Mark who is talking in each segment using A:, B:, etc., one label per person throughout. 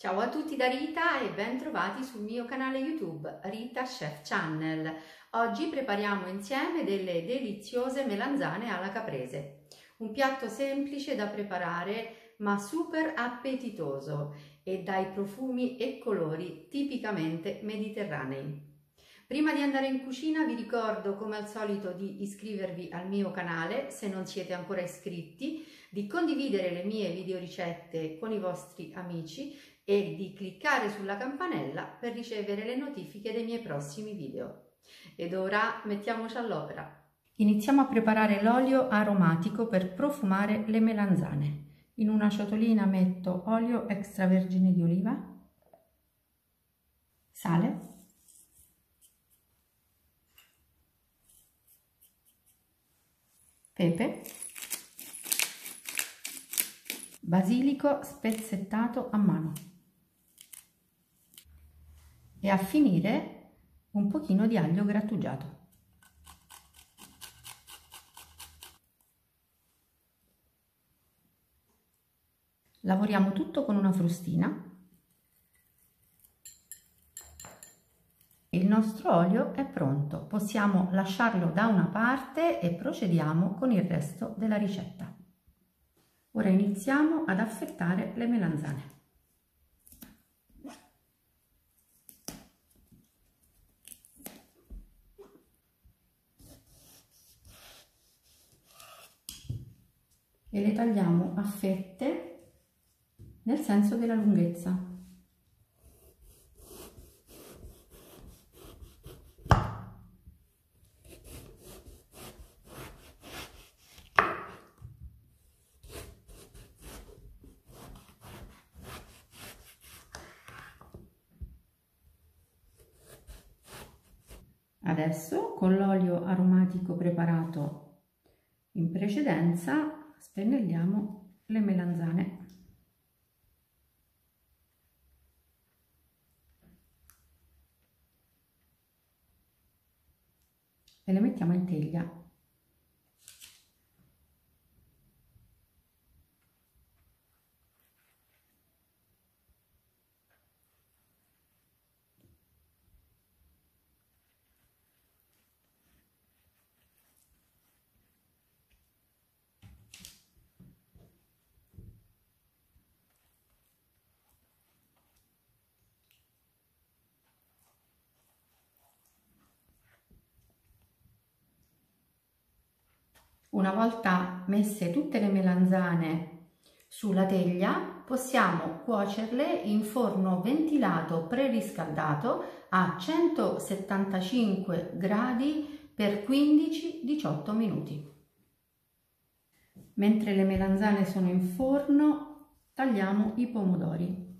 A: Ciao a tutti da Rita e ben trovati sul mio canale YouTube Rita Chef Channel. Oggi prepariamo insieme delle deliziose melanzane alla caprese. Un piatto semplice da preparare ma super appetitoso e dai profumi e colori tipicamente mediterranei. Prima di andare in cucina vi ricordo come al solito di iscrivervi al mio canale se non siete ancora iscritti, di condividere le mie videoricette con i vostri amici e di cliccare sulla campanella per ricevere le notifiche dei miei prossimi video. Ed ora mettiamoci all'opera. Iniziamo a preparare l'olio aromatico per profumare le melanzane. In una ciotolina metto olio extravergine di oliva, sale, pepe, basilico spezzettato a mano e a finire un pochino di aglio grattugiato. Lavoriamo tutto con una frustina. Il nostro olio è pronto, possiamo lasciarlo da una parte e procediamo con il resto della ricetta. Ora iniziamo ad affettare le melanzane. E le tagliamo a fette nel senso della lunghezza. Adesso con l'olio aromatico preparato in precedenza spennelliamo le melanzane. E le mettiamo in teglia. Una volta messe tutte le melanzane sulla teglia, possiamo cuocerle in forno ventilato preriscaldato a 175 gradi per 15-18 minuti. Mentre le melanzane sono in forno, tagliamo i pomodori.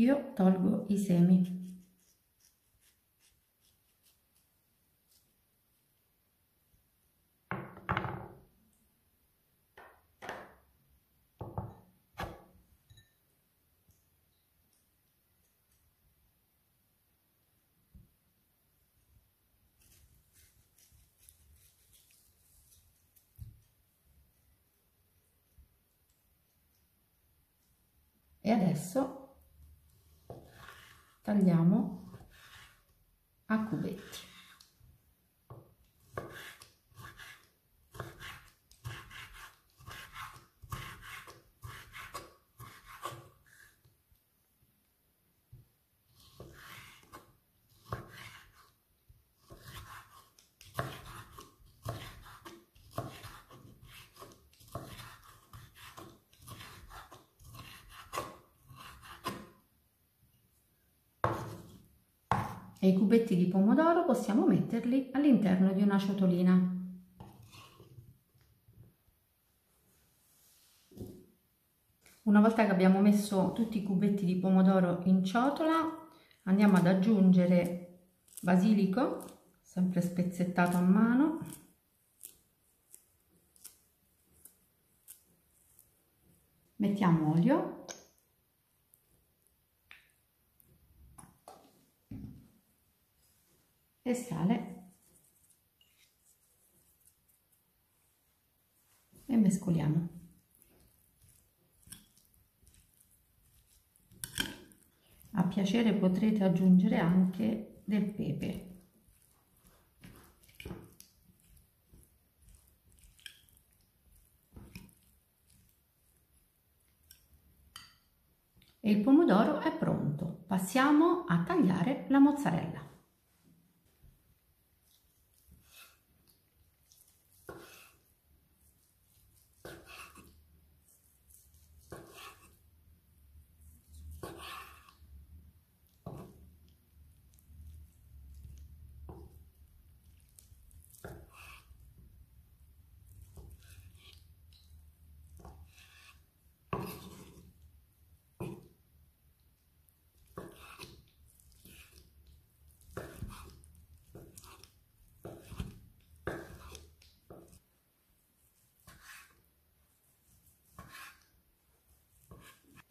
A: Io tolgo i semi. E adesso tagliamo a cubetti. E i cubetti di pomodoro possiamo metterli all'interno di una ciotolina. Una volta che abbiamo messo tutti i cubetti di pomodoro in ciotola, andiamo ad aggiungere basilico, sempre spezzettato a mano, mettiamo olio e sale e mescoliamo. A piacere potrete aggiungere anche del pepe. E il pomodoro è pronto. Passiamo a tagliare la mozzarella.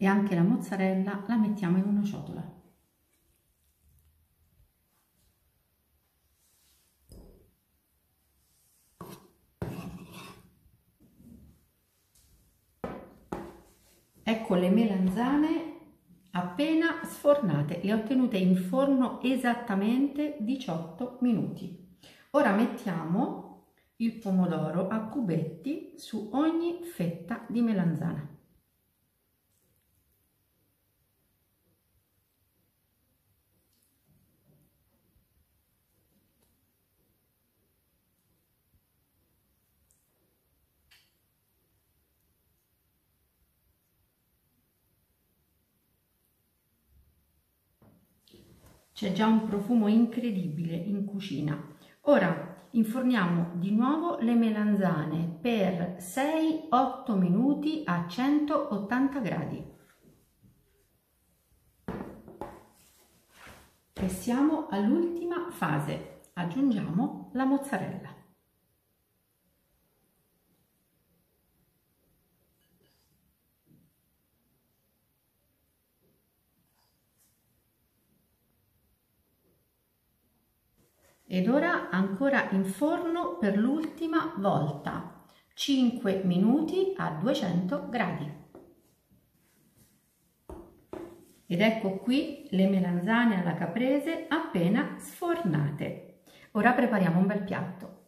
A: E anche la mozzarella la mettiamo in una ciotola. Ecco le melanzane appena sfornate, le ho tenute in forno esattamente 18 minuti. Ora mettiamo il pomodoro a cubetti su ogni fetta di melanzana. C'è già un profumo incredibile in cucina. Ora inforniamo di nuovo le melanzane per 6-8 minuti a 180 gradi. E siamo all'ultima fase. Aggiungiamo la mozzarella. Ed ora ancora in forno per l'ultima volta, 5 minuti a 200 gradi. Ed ecco qui le melanzane alla caprese appena sfornate. Ora prepariamo un bel piatto.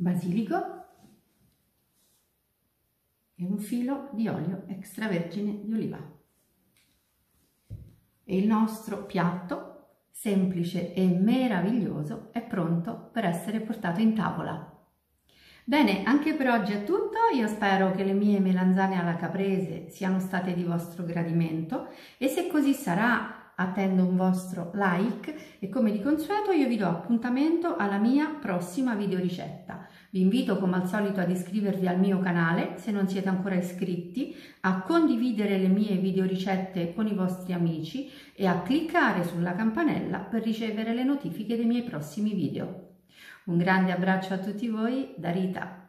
A: Basilico e un filo di olio extravergine di oliva. E il nostro piatto, semplice e meraviglioso, è pronto per essere portato in tavola. Bene, anche per oggi è tutto. Io spero che le mie melanzane alla caprese siano state di vostro gradimento e se così sarà attendo un vostro like e come di consueto io vi do appuntamento alla mia prossima videoricetta. Vi invito come al solito ad iscrivervi al mio canale se non siete ancora iscritti, a condividere le mie videoricette con i vostri amici e a cliccare sulla campanella per ricevere le notifiche dei miei prossimi video. Un grande abbraccio a tutti voi da Rita.